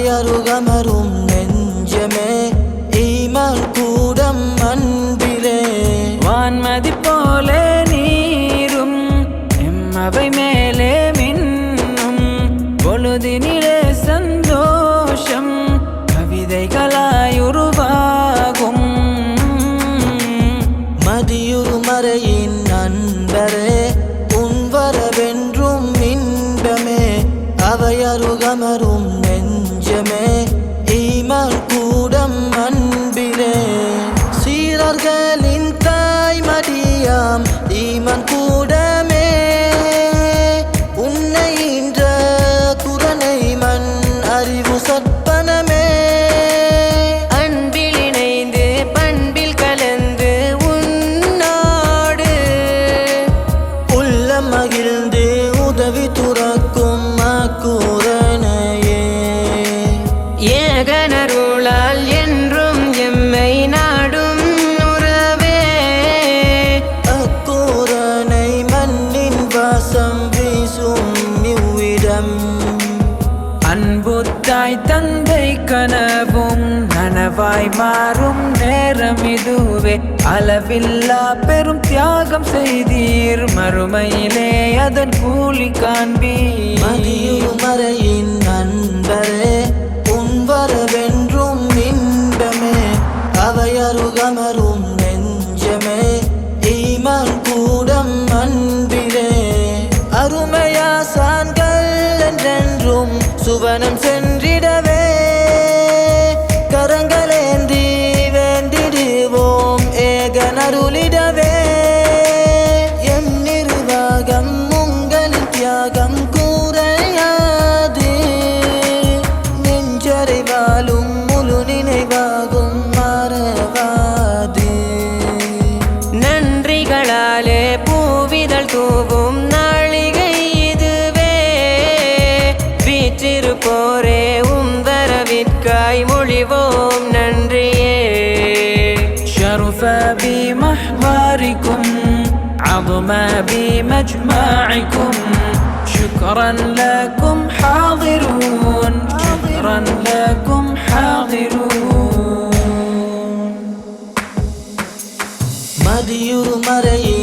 அவையருகமரும் நெஞ்சமே ஈமான் கூடம் அன்பிலே வான்மதி போலே நீரும் எம்மவை மேலே மின்னும் பொழுதினிலே சந்தோஷம் கவிதைகளாயுருவாகும் மதியுமறையின் நண்பரே உன்வரவென்றும் இன்பமே அவையருகமரும் நெஞ்சமே ஈமான் கூடம் அன்பிலே சீரர்களின் தாய்மடியாம் ஈமான் கூடமே உன்னை இன்ற குரனை மண் அறிவு சற்பனமே அன்பில் இணைந்து பண்பில் கலந்து உன்னோடு உள்ளம் மகிழ்ந்து உதவி துறக்கும் அக்குரனையே ஏகனருளால் என்றும் எம்மை நாடும் உறவே அக்குரனை மண்ணின் வாசம் வீசும் இவ்விடம் அன்புத்தாய் தந்தை கனவும் நனவாய் மாறும் நேரம் இதுவே அளவில்லா பெரும் தியாகம் செய்தீர் மறுமையிலே அதன் கூலி காண்பீர் மதியுமறையின் நண்பரே உன்வரவென்றும் இன்பமே அவையருகமரும் நெஞ்சமே ஈமான் கூடம் அன்பிலே அருமையாசான்கள் என்றென்றும் சுவனம் சென்றிடவே கரங்களேந்தி வேண்டிடுவோம் ஏகனருளிடவே என் நிர்வாகம் உங்களின் தியாகம் கூறையாது நெஞ்சறைவாலும் முழு நினைவாகும் மறவாது நன்றிகளாலே பூவிதழ் தூவும் நாளிகை இதுவே வீற்றிருப்போரே வரவிற்காய் மொழிவோம் நன்றியே شرف بمحضركم عظم بمجمعكم شكرا لكم حاضرون شكرا لكم حاضرون மதியுமறையின்